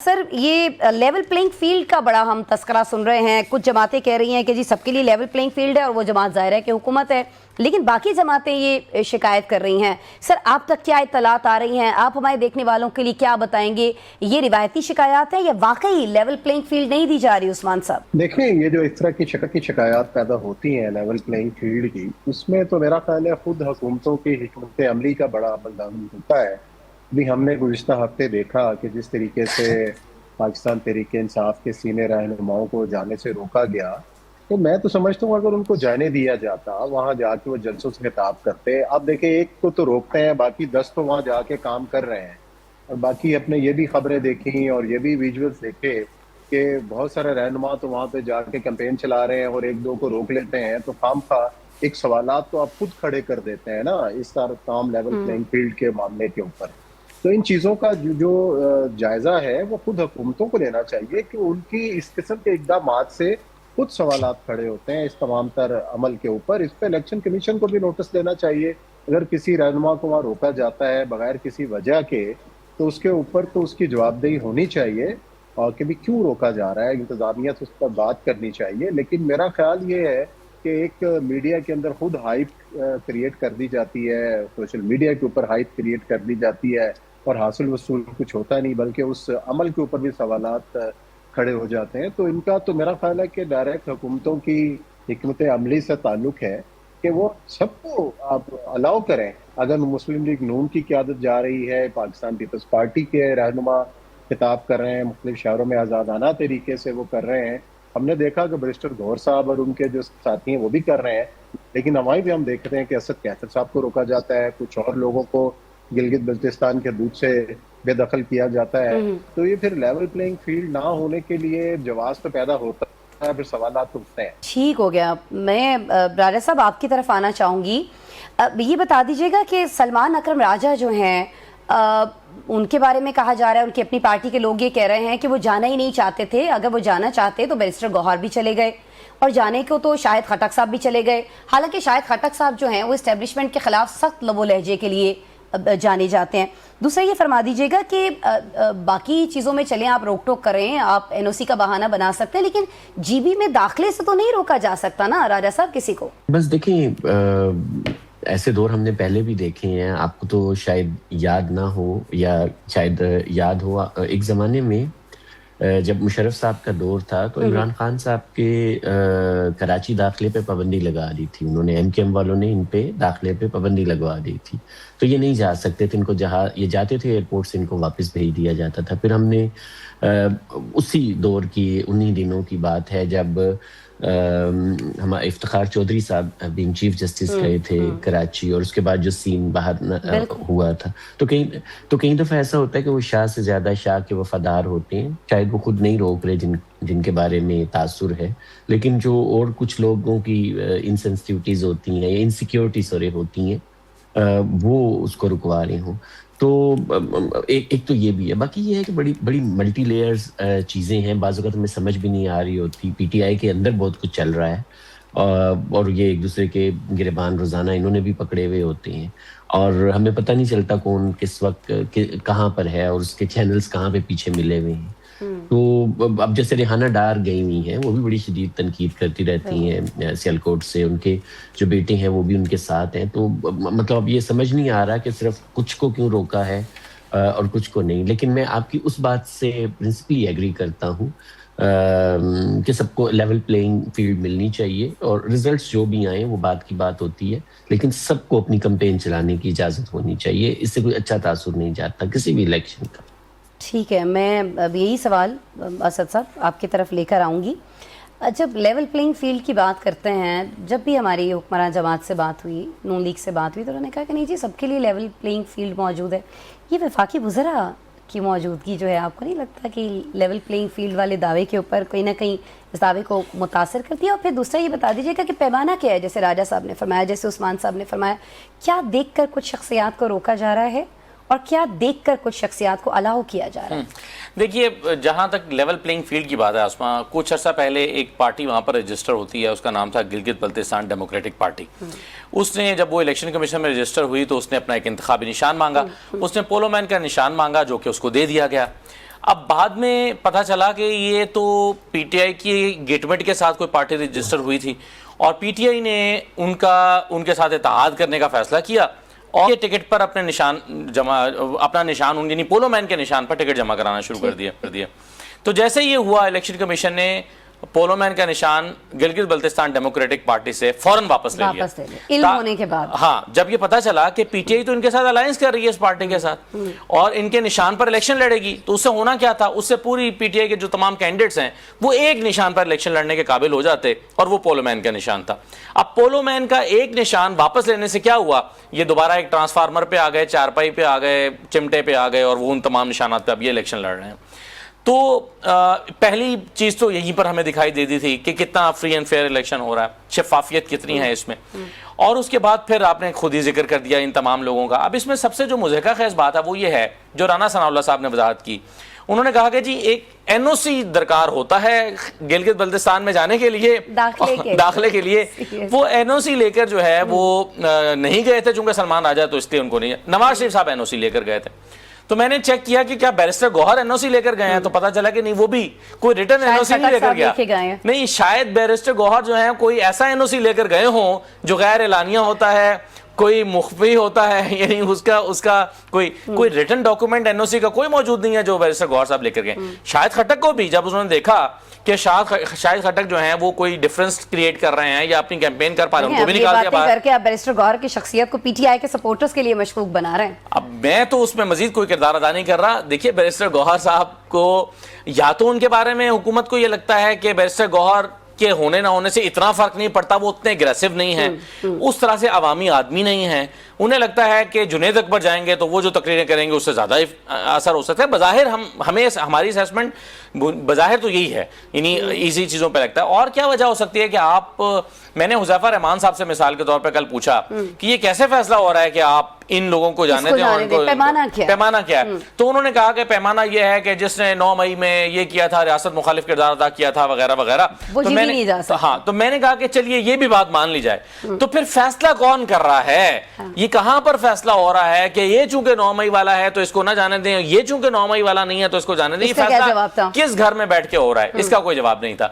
سر یہ level playing field کا بڑا ہم تذکرہ سن رہے ہیں. کچھ جماعتیں کہہ رہی ہیں کہ جی سب کے لیے لیول پلینگ فیلڈ ہے اور وہ جماعت ظاہر ہے کہ حکومت ہے, لیکن باقی جماعتیں یہ شکایت کر رہی ہیں. سر آپ تک کیا اطلاعات آ رہی ہیں؟ آپ ہمارے دیکھنے والوں کے لیے کیا بتائیں گے؟ یہ روایتی شکایات ہیں یا واقعی لیول پلینگ فیلڈ نہیں دی جا رہی عثمان صاحب؟ دیکھیں, یہ جو اس طرح کی شکایات پیدا ہوتی ہیں لیول پلینگ فیلڈ کی, اس میں تو میرا خیال ہے خود حکومتوں کی حکمت عملی کا بڑا بردامن ہوتا ہے. ابھی ہم نے گزشتہ ہفتے دیکھا کہ جس طریقے سے پاکستان تحریک انصاف کے سینئر رہنماؤں کو جانے سے روکا گیا, تو میں تو سمجھتا ہوں اگر ان کو جانے دیا جاتا, وہاں جا کے وہ جلسوں سے خطاب کرتے. آپ دیکھیں, ایک کو تو روکتے ہیں, باقی 10 تو وہاں جا کے کام کر رہے ہیں, اور باقی اپنے یہ بھی خبریں دیکھیں اور یہ بھی ویژولز دیکھے کہ بہت سارے رہنما تو وہاں پہ جا کے کیمپین چلا رہے ہیں اور ایک دو کو روک لیتے ہیں. تو خام خواہ ایک سوالات تو آپ خود کھڑے کر دیتے ہیں نا اس تمام لیول پلینگ فیلڈ کے معاملے کے اوپر. تو ان چیزوں کا جو جائزہ ہے وہ خود حکومتوں کو لینا چاہیے کہ ان کی اس قسم کے اقدامات سے خود سوالات کھڑے ہوتے ہیں اس تمام تر عمل کے اوپر. اس پہ الیکشن کمیشن کو بھی نوٹس دینا چاہیے. اگر کسی رہنما کو وہاں روکا جاتا ہے بغیر کسی وجہ کے, تو اس کے اوپر تو اس کی جواب دہی ہونی چاہیے اور کہ بھی کیوں روکا جا رہا ہے. انتظامیہ تو اس پر بات کرنی چاہیے. لیکن میرا خیال یہ ہے کہ ایک میڈیا کے اندر خود ہائپ کریٹ کر دی جاتی ہے, سوشل میڈیا کے اوپر ہائپ کریٹ کر دی جاتی ہے, اور حاصل وصول کچھ ہوتا نہیں بلکہ اس عمل کے اوپر بھی سوالات کھڑے ہو جاتے ہیں. تو ان کا تو میرا خیال ہے کہ ڈائریکٹ حکومتوں کی حکمت عملی سے تعلق ہے کہ وہ سب کو آپ الاؤ کریں. اگر مسلم لیگ نون کی قیادت جا رہی ہے, پاکستان پیپلز پارٹی کے رہنما خطاب کر رہے ہیں, مختلف شہروں میں آزادانہ طریقے سے وہ کر رہے ہیں. ہم نے دیکھا کہ بیرسٹر گوہر صاحب اور ان کے جو ساتھی ہیں وہ بھی کر رہے ہیں, لیکن ہمیں بھی ہم دیکھتے ہیں کہ اسد کیسر صاحب کو روکا جاتا ہے, کچھ اور لوگوں کو گلگت بلتستان کے حدود سے بے دخل کیا جاتا ہے. تو یہ پھر لیول پلینگ فیلڈ نہ ہونے کے لیے جواز تو پیدا ہوتا ہے, پھر سوالات اٹھتے ہیں. ٹھیک ہو گیا. میں راجہ صاحب آپ کی طرف آنا چاہوں گی. یہ بتا دیجیے گا کہ سلمان اکرم راجہ جو ہیں, ان کے بارے میں کہا جا رہا ہے, ان کی اپنی پارٹی کے لوگ یہ کہہ رہے ہیں کہ وہ جانا ہی نہیں چاہتے تھے. اگر وہ جانا چاہتے تو بیرسٹر گوہر بھی چلے گئے, اور جانے کو تو شاہد خٹک صاحب بھی چلے گئے. حالانکہ شاہد خٹک صاحب جو ہیں وہ اسٹیبلشمنٹ کے خلاف سخت لب و لہجے کے لیے جانے جاتے ہیں. دوسرا یہ فرما دیجیے گا کہ باقی چیزوں میں چلیں آپ روک ٹوک کریں, آپ این او سی کا بہانہ بنا سکتے ہیں, لیکن جی بی میں داخلے سے تو نہیں روکا جا سکتا نا راجہ صاحب کسی کو. بس دیکھیں, ایسے دور ہم نے پہلے بھی دیکھے ہیں. آپ کو تو شاید یاد نہ ہو یا شاید یاد ہو, ایک زمانے میں جب مشرف صاحب کا دور تھا تو عمران خان صاحب کے کراچی داخلے پہ پابندی لگا دی تھی. انہوں نے ایم کے ایم والوں نے ان پہ داخلے پہ پابندی لگوا دی تھی, تو یہ نہیں جا سکتے تھے. ان کو یہ جاتے تھے ایئرپورٹ سے, ان کو واپس بھیج دیا جاتا تھا. پھر ہم نے اسی دور کی انہی دنوں کی بات ہے جب ہمارے افتخار چودھری صاحب بینگ چیف جسٹس گئے تھے کراچی, اور اس کے بعد جو سین باہر ہوا تھا, تو کئی دفعہ ایسا ہوتا ہے کہ وہ شاہ سے زیادہ شاہ کے وفادار ہوتے ہیں. شاید وہ خود نہیں روک رہے جن کے بارے میں تاثر ہے, لیکن جو اور کچھ لوگوں کی انسینسٹیوٹیز ہوتی ہیں یا انسیکیورٹی سورے ہوتی ہیں, وہ اس کو رکوا رہے ہوں. تو ایک تو یہ بھی ہے. باقی یہ ہے کہ بڑی ملٹی لیئرز چیزیں ہیں. بعض اوقات ہمیں سمجھ بھی نہیں آ رہی ہوتی. پی ٹی آئی کے اندر بہت کچھ چل رہا ہے, اور یہ ایک دوسرے کے گریبان روزانہ انہوں نے بھی پکڑے ہوئے ہوتے ہیں, اور ہمیں پتہ نہیں چلتا کون کس وقت کہاں پر ہے, اور اس کے چینلز کہاں پہ پیچھے ملے ہوئے ہیں. تو اب جیسے ریحانہ ڈار گئی ہوئی ہیں, وہ بھی بڑی شدید تنقید کرتی رہتی ہیں سیالکوٹ سے. ان کے جو بیٹے ہیں وہ بھی ان کے ساتھ ہیں. تو مطلب اب یہ سمجھ نہیں آ رہا کہ صرف کچھ کو کیوں روکا ہے اور کچھ کو نہیں. لیکن میں آپ کی اس بات سے پرنسپلی ایگری کرتا ہوں کہ سب کو لیول پلینگ فیلڈ ملنی چاہیے, اور ریزلٹس جو بھی آئیں وہ بات کی بات ہوتی ہے, لیکن سب کو اپنی کمپین چلانے کی اجازت ہونی چاہیے. اس سے کوئی اچھا تاثر نہیں جاتا کسی بھی الیکشن کا. ٹھیک ہے, میں اب یہی سوال اسد صاحب آپ کی طرف لے کر آؤں گی. جب لیول پلینگ فیلڈ کی بات کرتے ہیں, جب بھی ہماری حکمراں جماعت سے بات ہوئی, نون لیگ سے بات ہوئی, تو انہوں نے کہا کہ نہیں جی سب کے لیے لیول پلینگ فیلڈ موجود ہے. یہ وفاقی وزراء کی موجودگی جو ہے, آپ کو نہیں لگتا کہ لیول پلینگ فیلڈ والے دعوے کے اوپر کہیں نہ کہیں اس دعوے کو متاثر کرتی ہے؟ اور پھر دوسرا یہ بتا دیجیے گا کہ پیمانہ کیا ہے, جیسے راجہ صاحب نے فرمایا, جیسے عثمان صاحب نے فرمایا, کیا دیکھ کر کچھ شخصیات کو روکا جا رہا ہے اور کیا دیکھ کر کچھ شخصیات کو الاؤ کیا جا رہا ہے؟ دیکھیے, جہاں تک لیول پلینگ فیلڈ کی بات ہے آسما, کچھ عرصہ پہلے ایک پارٹی وہاں پر رجسٹر ہوتی ہے, اس کا نام تھا گلگت بلتستان ڈیموکریٹک پارٹی. اس نے جب وہ الیکشن کمیشن میں رجسٹر ہوئی تو اس نے اپنا ایک انتخابی نشان مانگا. اس نے پولو مین کا نشان مانگا جو کہ اس کو دے دیا گیا. اب بعد میں پتہ چلا کہ یہ تو پی ٹی آئی کی گیٹمنٹ کے ساتھ کوئی پارٹی رجسٹر ہوئی تھی اور پی ٹی آئی نے ان کے ساتھ اتحاد کرنے کا فیصلہ کیا اور یہ ٹکٹ پر اپنا نشان یعنی پولو مین کے نشان پر ٹکٹ جمع کرانا شروع کر دیا. تو جیسے یہ ہوا الیکشن کمیشن نے پولو مین کا نشان گلگت بلتستان ڈیموکریٹک پارٹی سے فوراً واپس لے لیا علم ہونے کے بعد. ہاں جب یہ پتا چلا کہ پی ٹی آئی تو ان کے ساتھ الائنس کر رہی ہے اس پارٹی کے ساتھ اور ان کے نشان پر الیکشن لڑے گی, تو اس سے ہونا کیا تھا, اس سے پوری پی ٹی آئی کے جو تمام کینڈیڈیٹس ہیں وہ ایک نشان پر الیکشن لڑنے کے قابل ہو جاتے اور وہ پولو مین کا نشان تھا. اب پولو مین کا ایک نشان واپس لینے سے کیا ہوا, یہ دوبارہ ایک ٹرانسفارمر پہ آ گئے, چارپائی پہ آ گئے, چمٹے پہ آ گئے اور وہ ان تمام نشانات پہ اب یہ الیکشن لڑ رہے ہیں. تو پہلی چیز تو یہیں پر ہمیں دکھائی دیتی تھی کہ کتنا فری اینڈ فیئر الیکشن ہو رہا ہے, شفافیت کتنی ہے اس میں. اور اس کے بعد پھر آپ نے خود ہی ذکر کر دیا ان تمام لوگوں کا. اب اس میں سب سے جو مضحکہ خیز بات ہے وہ یہ ہے جو رانا ثناء اللہ صاحب نے وضاحت کی. انہوں نے کہا کہ جی ایک این او سی درکار ہوتا ہے گلگت بلتستان میں جانے کے لیے, داخلے کے لیے. وہ این او سی لے کر جو ہے وہ نہیں گئے تھے چونکہ سلمان راجہ تو اس لیے ان کو نہیں. نواز شریف صاحب این او سی لے کر گئے تھے. تو میں نے چیک کیا کہ کیا بیرسٹر گوہر این او سی لے کر گئے ہیں, تو پتا چلا کہ نہیں, وہ بھی کوئی ریٹرن این او سی نہیں لے کر گیا. نہیں, شاید بیرسٹر گوہر جو ہیں کوئی ایسا این او سی لے کر گئے ہوں جو غیر اعلانیہ ہوتا ہے, کوئی مخفی ہوتا ہے, یعنی اس کا کوئی ریٹن ڈاکومنٹ این او سی کا کوئی موجود نہیں ہے جو بیرسٹر گوہر صاحب لے کر گئے. شاہد خٹک کو بھی جب انہوں نے دیکھا کہ شاہد خٹک جو ہیں وہ کوئی ڈیفرنس کریٹ کر رہے ہیں یا اپنی کیمپین کر پا رہے ہیں, ان کو بھی نکال دیا باہر کر کے آپ بیرسٹر گوہر کی شخصیت کو پی ٹی آئی کے سپورٹرز کے لیے مشکوک بنا رہے ہیں. اب میں تو اس میں مزید کوئی کردار ادا نہیں کر رہا. دیکھیے بیرسٹر گوہر صاحب کو یا تو ان کے بارے میں حکومت کو یہ لگتا ہے کہ بیرسٹر گوہر کے ہونے نہ ہونے سے اتنا فرق نہیں پڑتا, وہ اتنے اگریسو نہیں ہیں, اس طرح سے عوامی آدمی نہیں ہیں. انہیں لگتا ہے کہ جنید اکبر جائیں گے تو وہ جو تقریریں کریں گے اس سے زیادہ اثر ہو سکتا ہے. بظاہر ہماری اسیسمنٹ بظاہر تو یہی ہے, یعنی ایزی چیزوں پہ لگتا ہے. اور کیا وجہ ہو سکتی ہے کہ میں نے حذیفہ رحمان صاحب سے مثال کے طور پہ کل پوچھا کہ یہ کیسے فیصلہ ہو رہا ہے کہ آپ ان لوگوں کو جانے دیں اور پیمانہ کیا ہے. تو انہوں نے کہا کہ پیمانہ یہ ہے کہ جس نے 9 مئی میں یہ کیا تھا, ریاست مخالف کردار ادا کیا تھا وغیرہ وغیرہ. تو میں نے کہا کہ چلیے یہ بھی بات مان لی جائے, تو پھر فیصلہ کون کر رہا ہے, یہ کہاں پر فیصلہ ہو رہا ہے کہ یہ چونکہ 9 مئی والا ہے تو اس کو نہ جانے دیں, یہ چونکہ 9 مئی والا نہیں ہے تو اس کو جانے دیں. یہ فیصلہ کس گھر میں بیٹھ کے ہو رہا ہے, اس کا کوئی جواب نہیں تھا.